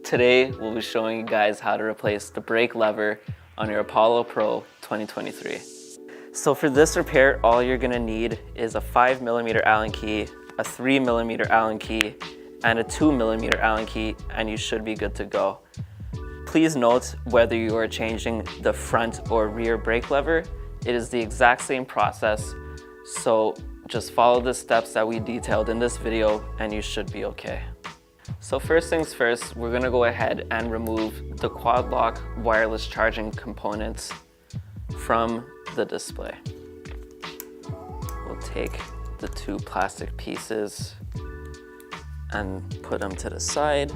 Today, we'll be showing you guys how to replace the brake lever on your Apollo Pro 2023. So for this repair, all you're gonna need is a 5mm Allen key, a 3mm Allen key, and a 2mm Allen key, and you should be good to go. Please note, whether you are changing the front or rear brake lever, it is the exact same process. So just follow the steps that we detailed in this video and you should be okay. So first things first, we're gonna go ahead and remove the quad lock wireless charging components from the display. We'll take the two plastic pieces and put them to the side.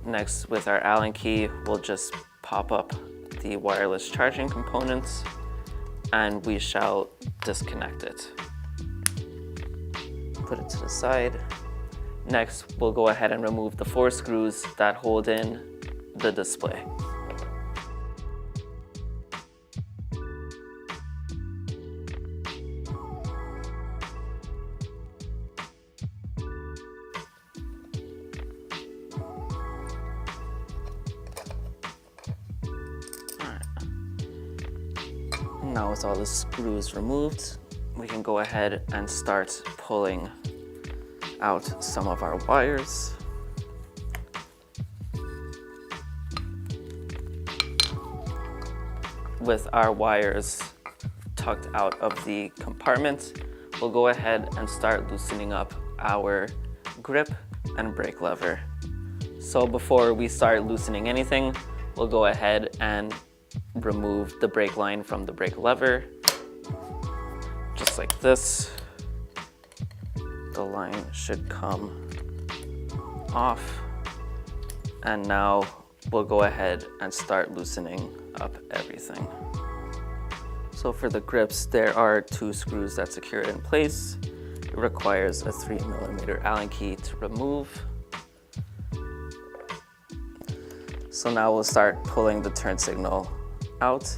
Next, with our Allen key, we'll just pop up the wireless charging components and we shall disconnect it. Put it to the side. Next, we'll go ahead and remove the 4 screws that hold in the display. Now with all the screws removed, we can go ahead and start pulling out some of our wires. With our wires tucked out of the compartment, we'll go ahead and start loosening up our grip and brake lever. So before we start loosening anything, we'll go ahead and remove the brake line from the brake lever, just like this. The line should come off, and now we'll go ahead and start loosening up everything. So for the grips, there are 2 screws that secure it in place. It requires a 3mm Allen key to remove. So now we'll start pulling the turn signal out,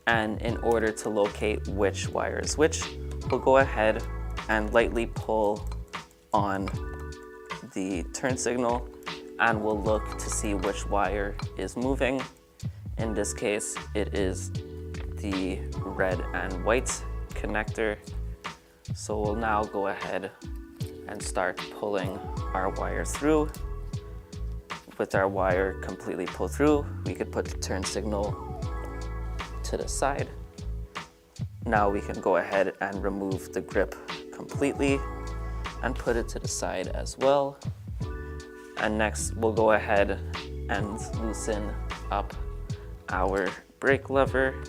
and in order to locate which wire is which, we'll go ahead and lightly pull on the turn signal and we'll look to see which wire is moving. In this case, it is the red and white connector. So we'll now go ahead and start pulling our wire through. With our wire completely pulled through, we could put the turn signal to the side. Now we can go ahead and remove the grip completely and put it to the side as well. And next we'll go ahead and loosen up our brake lever.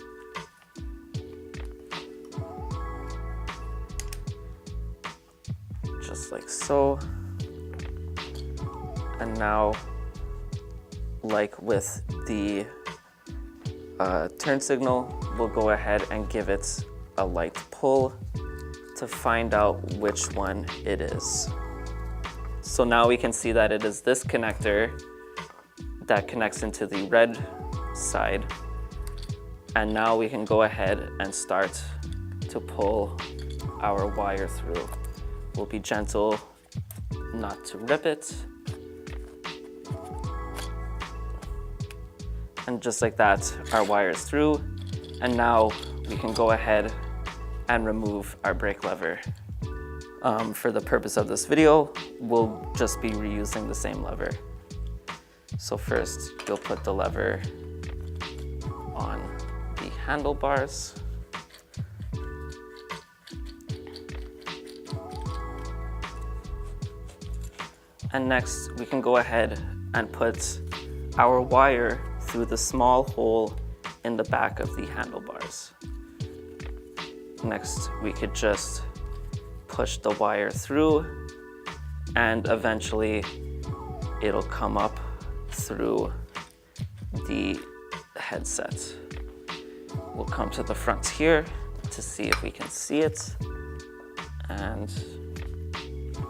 Just like so. And now, like with the turn signal, we'll go ahead and give it a light pull to find out which one it is. So now we can see that it is this connector that connects into the red side. And now we can go ahead and start to pull our wire through. We'll be gentle not to rip it. And just like that, our wire is through. And now we can go ahead and remove our brake lever. For the purpose of this video, we'll just be reusing the same lever. So first, you'll put the lever on the handlebars. And next, we can go ahead and put our wire through the small hole in the back of the handlebars. Next, we could just push the wire through and eventually it'll come up through the headset. We'll come to the front here to see if we can see it. And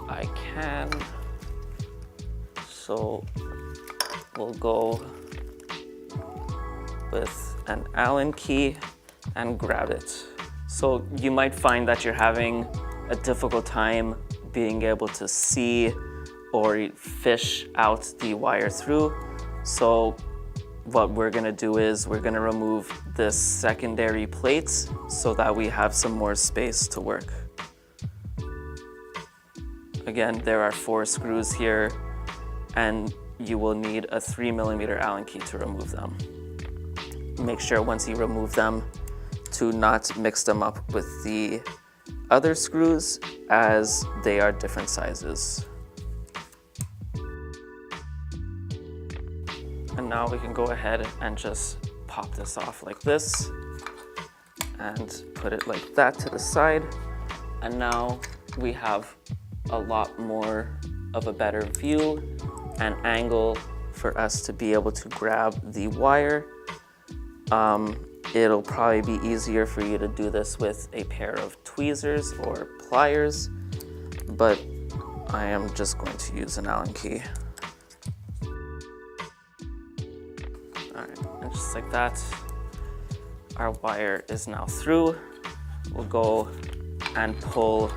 I can. So we'll go with an Allen key and grab it. So you might find that you're having a difficult time being able to see or fish out the wire through. So what we're gonna do is we're gonna remove this secondary plate so that we have some more space to work. Again, there are 4 screws here, and you will need a 3mm Allen key to remove them. Make sure once you remove them to not mix them up with the other screws, as they are different sizes. And now we can go ahead and just pop this off like this and put it like that to the side. And now we have a lot more of a better view and angle for us to be able to grab the wire. It'll probably be easier for you to do this with a pair of tweezers or pliers, but I am just going to use an Allen key. All right, and just like that, our wire is now through. We'll go and pull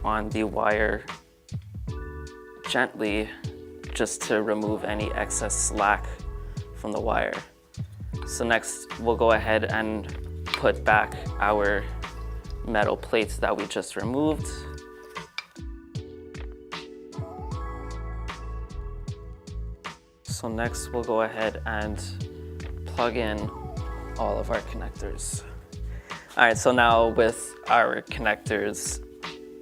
on the wire gently just to remove any excess slack from the wire. So next, we'll go ahead and put back our metal plates that we just removed. So next, we'll go ahead and plug in all of our connectors. All right, so now with our connectors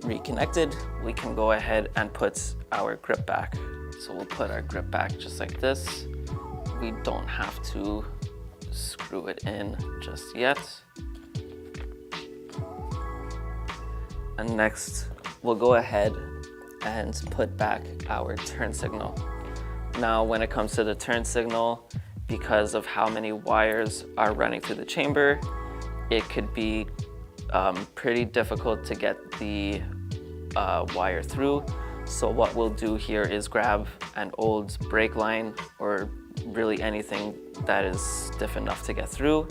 reconnected, we can go ahead and put our grip back. So we'll put our grip back just like this. We don't have to screw it in just yet. And next, we'll go ahead and put back our turn signal. Now, when it comes to the turn signal, because of how many wires are running through the chamber, it could be pretty difficult to get the wire through. So what we'll do here is grab an old brake line, or really anything that is stiff enough to get through,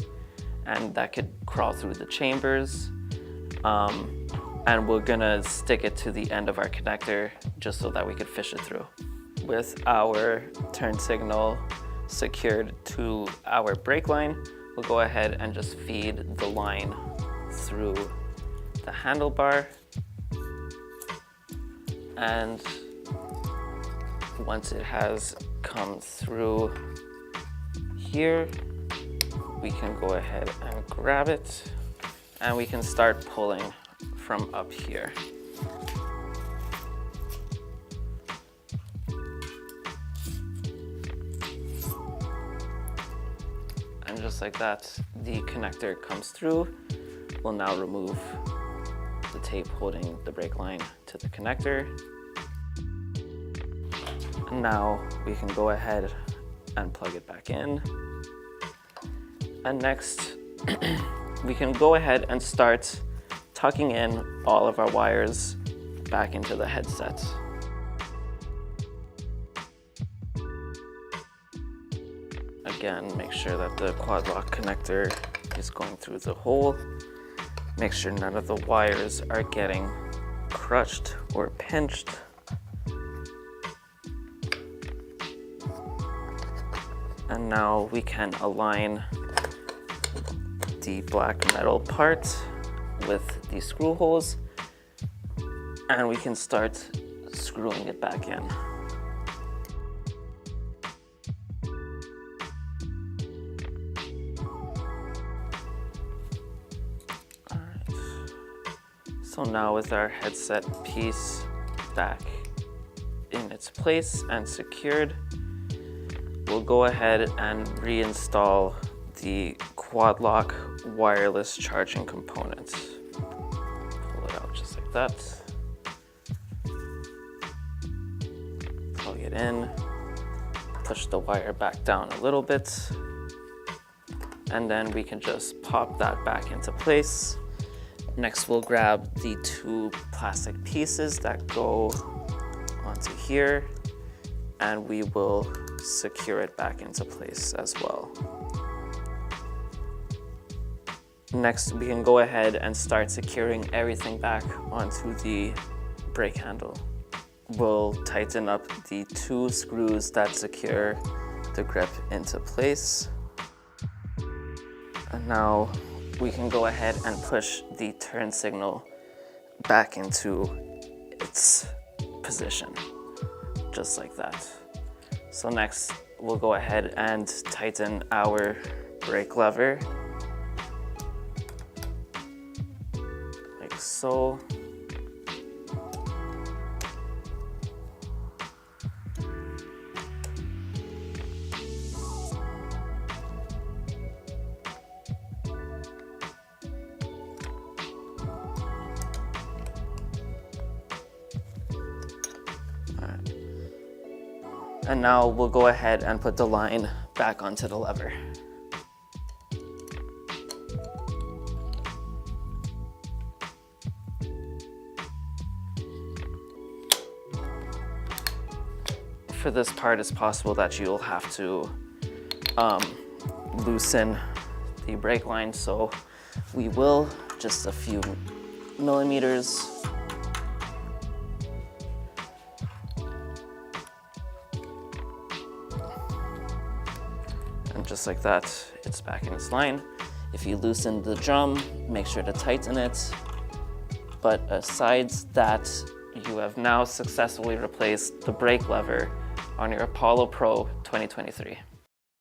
and that could crawl through the chambers. And we're gonna stick it to the end of our connector just so that we could fish it through. With our turn signal secured to our brake line, we'll go ahead and just feed the line through the handlebar. And once it has come through here, we can go ahead and grab it, and we can start pulling from up here. And just like that, the connector comes through. We'll now remove the tape holding the brake line to the connector. And now we can go ahead and plug it back in. And next, we can go ahead and start tucking in all of our wires back into the headset. Again, make sure that the quad lock connector is going through the hole. Make sure none of the wires are getting crushed or pinched. And now we can align the black metal part with the screw holes, and we can start screwing it back in. All right. So now with our headset piece back in its place and secured, we'll go ahead and reinstall the quad lock wireless charging component. Pull it out just like that. Plug it in, push the wire back down a little bit, and then we can just pop that back into place. Next, we'll grab the 2 plastic pieces that go onto here, and we will secure it back into place as well. Next, we can go ahead and start securing everything back onto the brake handle. we'll tighten up the 2 screws that secure the grip into place. And now we can go ahead and push the turn signal back into its position, just like that. So next, we'll go ahead and tighten our brake lever, like so. And now we'll go ahead and put the line back onto the lever. For this part, it's possible that you'll have to loosen the brake line, so we will, just a few millimeters. And just like that, it's back in its line. If you loosen the drum, make sure to tighten it. But aside that, you have now successfully replaced the brake lever on your Apollo Pro 2023.